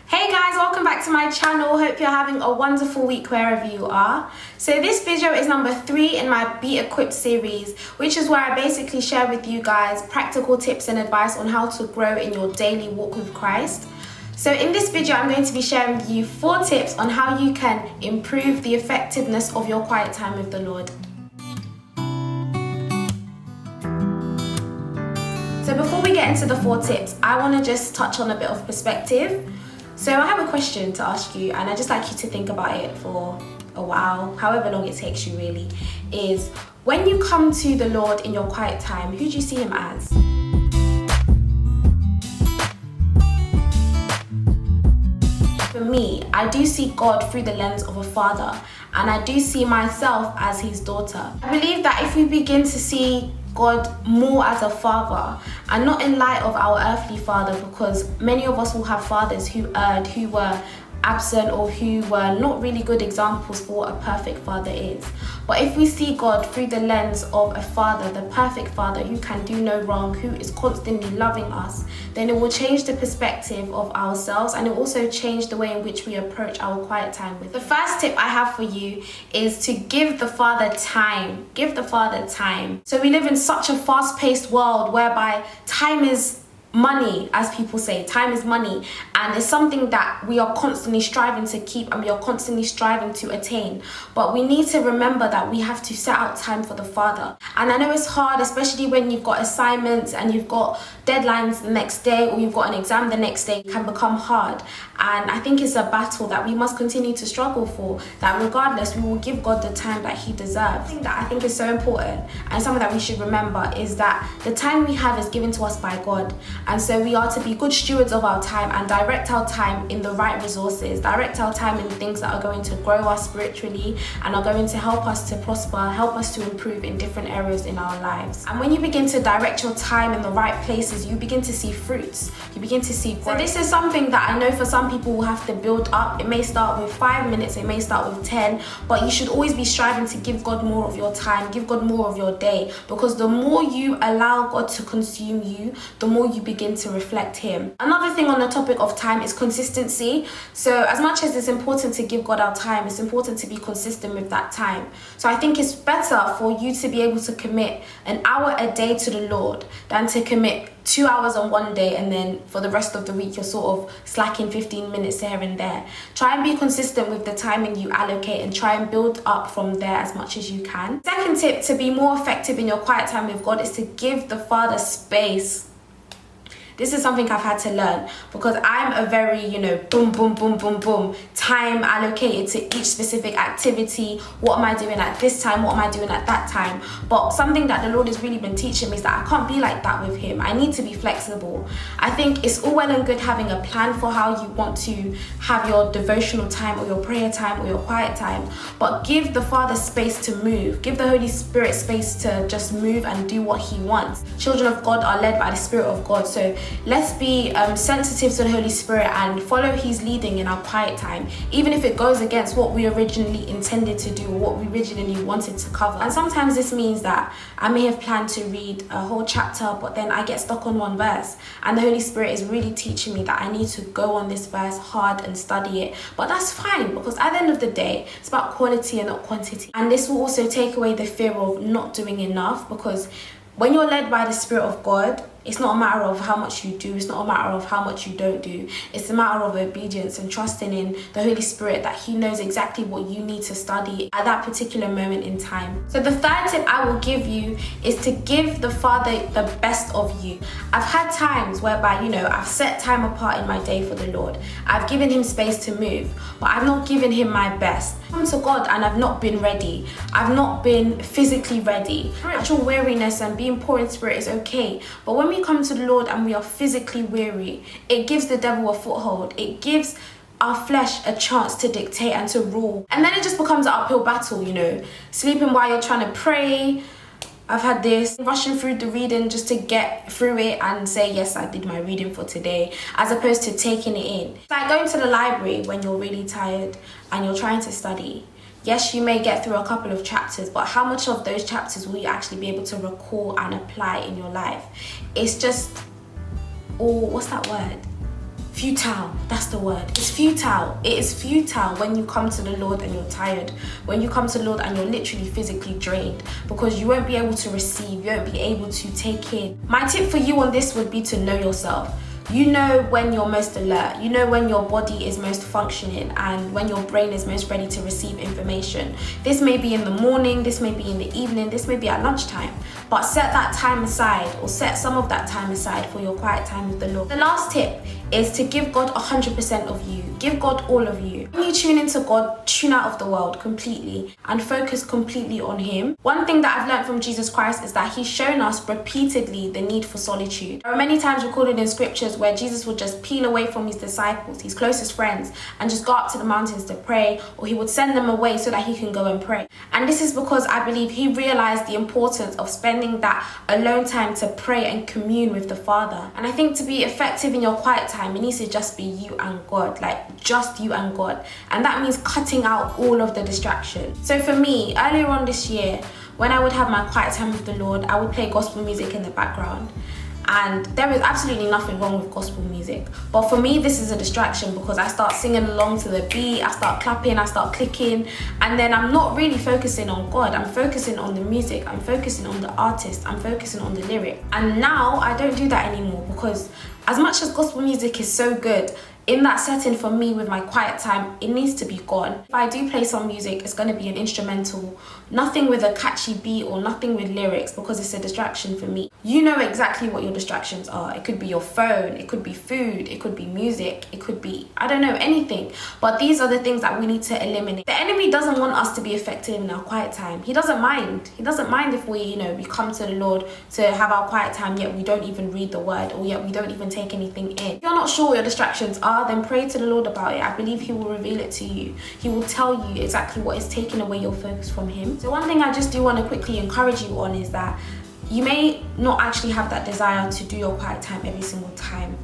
Hey guys, welcome back to my channel. Hope you're having a wonderful week wherever you are. So this video is number 3 in my Be Equipped series, which is where I basically share with you guys practical tips and advice on how to grow in your daily walk with Christ. So in this video, I'm going to be sharing with you 4 tips on how you can improve the effectiveness of your quiet time with the Lord. So before we get into the 4 tips, I want to just touch on a bit of perspective. So I have a question to ask you, and I'd just like you to think about it for a while, however long it takes you really, is when you come to the Lord in your quiet time, who do you see him as? For me, I do see God through the lens of a father, and I do see myself as his daughter. I believe that if we begin to see God more as a father and not in light of our earthly father, because many of us will have fathers who were absent or who were not really good examples for what a perfect father is. But if we see God through the lens of a father, the perfect father who can do no wrong, who is constantly loving us, then it will change the perspective of ourselves, and it will also change the way in which we approach our quiet time with. The first tip I have for you is to give the Father time. Give the Father time. So we live in such a fast-paced world whereby time is money, as people say. Time is money, and it's something that we are constantly striving to keep and we are constantly striving to attain. But we need to remember that we have to set out time for the Father. And I know it's hard, especially when you've got assignments and you've got deadlines the next day, or you've got an exam the next day. It can become hard, and I think it's a battle that we must continue to struggle for, that regardless we will give God the time that he deserves. The thing that I think is so important and something that we should remember is that the time we have is given to us by God. And so we are to be good stewards of our time and direct our time in the right resources, direct our time in things that are going to grow us spiritually and are going to help us to prosper, help us to improve in different areas in our lives. And when you begin to direct your time in the right places, you begin to see fruits, you begin to see growth. So this is something that I know for some people will have to build up. It may start with 5 minutes, it may start with 10, but you should always be striving to give God more of your time, give God more of your day, because the more you allow God to consume you, the more you begin to reflect him. Another thing on the topic of time is consistency. So as much as it's important to give God our time, it's important to be consistent with that time. So I think it's better for you to be able to commit an hour a day to the Lord than to commit 2 hours on one day and then for the rest of the week you're sort of slacking 15 minutes here and there. Try and be consistent with the timing you allocate and try and build up from there as much as you can. Second tip to be more effective in your quiet time with God is to give the Father space. This is something I've had to learn, because I'm a very, boom, boom, boom, boom, boom, time allocated to each specific activity. What am I doing at this time? What am I doing at that time? But something that the Lord has really been teaching me is that I can't be like that with him. I need to be flexible. I think it's all well and good having a plan for how you want to have your devotional time or your prayer time or your quiet time, but give the Father space to move. Give the Holy Spirit space to just move and do what he wants. Children of God are led by the Spirit of God, so let's be sensitive to the Holy Spirit and follow his leading in our quiet time, even if it goes against what we originally intended to do or what we originally wanted to cover. And sometimes this means that I may have planned to read a whole chapter, but then I get stuck on one verse, and the Holy Spirit is really teaching me that I need to go on this verse hard and study it. But that's fine, because at the end of the day, it's about quality and not quantity. And this will also take away the fear of not doing enough, because when you're led by the Spirit of God, it's not a matter of how much you do, it's not a matter of how much you don't do. It's a matter of obedience and trusting in the Holy Spirit that he knows exactly what you need to study at that particular moment in time. So the third tip I will give you is to give the Father the best of you. I've had times whereby, I've set time apart in my day for the Lord. I've given him space to move, but I've not given him my best. I've come to God and I've not been ready. I've not been physically ready. Spiritual weariness and being poor in spirit is okay, but when we come to the Lord and we are physically weary, it gives the devil a foothold. It gives our flesh a chance to dictate and to rule. And then it just becomes an uphill battle, Sleeping while you're trying to pray. I've had this, rushing through the reading just to get through it and say, yes, I did my reading for today, as opposed to taking it in. It's like going to the library when you're really tired and you're trying to study. Yes, you may get through a couple of chapters, but how much of those chapters will you actually be able to recall and apply in your life? It's just, what's that word? futile. That's the word. It's futile. It is futile when you come to the Lord and you're tired. When you come to the Lord and you're literally physically drained, because you won't be able to receive. You won't be able to take in. My tip for you on this would be to know yourself. You know when you're most alert, you know when your body is most functioning and when your brain is most ready to receive information. This may be in the morning, this may be in the evening, this may be at lunchtime, but set that time aside, or set some of that time aside for your quiet time with the Lord. The last tip is to give God 100% of you. Give God all of you. When you tune into God, tune out of the world completely and focus completely on Him. One thing that I've learned from Jesus Christ is that He's shown us repeatedly the need for solitude. There are many times recorded in scriptures where Jesus would just peel away from His disciples, His closest friends, and just go up to the mountains to pray, or He would send them away so that He can go and pray. And this is because I believe He realized the importance of spending that alone time to pray and commune with the Father. And I think to be effective in your quiet time, it needs to just be you and God, like just you and God. And that means cutting out all of the distractions. So for me, earlier on this year, when I would have my quiet time with the Lord, I would play gospel music in the background. And there is absolutely nothing wrong with gospel music. But for me, this is a distraction because I start singing along to the beat, I start clapping, I start clicking, and then I'm not really focusing on God. I'm focusing on the music, I'm focusing on the artist, I'm focusing on the lyric. And now I don't do that anymore, because as much as gospel music is so good, in that setting for me with my quiet time, it needs to be gone. If I do play some music, it's going to be an instrumental, nothing with a catchy beat or nothing with lyrics, because it's a distraction for me. You know exactly what your distractions are. It could be your phone, it could be food, it could be music, it could be, I don't know, anything. But these are the things that we need to eliminate. The enemy doesn't want us to be effective in our quiet time. He doesn't mind. He doesn't mind if we, we come to the Lord to have our quiet time, yet we don't even read the word, or yet we don't even take anything in. If you're not sure what your distractions are, then pray to the Lord about it. I believe He will reveal it to you. He will tell you exactly what is taking away your focus from Him. So one thing I just do want to quickly encourage you on is that you may not actually have that desire to do your quiet time every single time.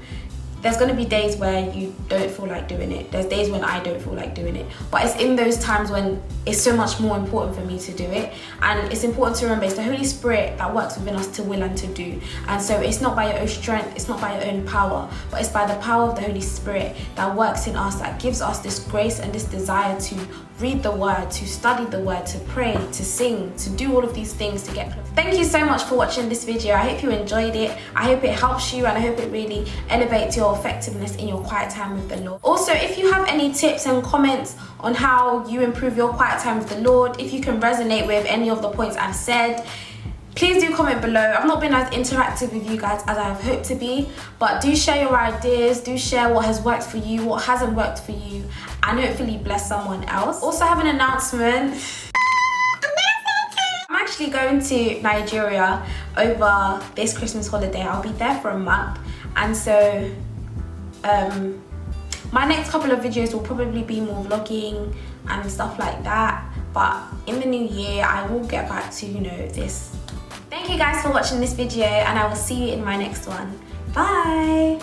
There's going to be days where you don't feel like doing it. There's days when I don't feel like doing it. But it's in those times when it's so much more important for me to do it. And it's important to remember it's the Holy Spirit that works within us to will and to do. And so it's not by your own strength, it's not by your own power, but it's by the power of the Holy Spirit that works in us, that gives us this grace and this desire to read the word, to study the word, to pray, to sing, to do all of these things to get close. Thank you so much for watching this video. I hope you enjoyed it. I hope it helps you, and I hope it really elevates your effectiveness in your quiet time with the Lord. Also, if you have any tips and comments on how you improve your quiet time with the Lord, if you can resonate with any of the points I've said, please do comment below. I've not been as interactive with you guys as I've hoped to be, but do share your ideas, do share what has worked for you, what hasn't worked for you, and hopefully bless someone else. Also have an announcement. I'm actually going to Nigeria over this Christmas holiday. I'll be there for a month, and so my next couple of videos will probably be more vlogging and stuff like that, but in the new year I will get back to this. Thank you guys for watching this video, and I will see you in my next one. Bye.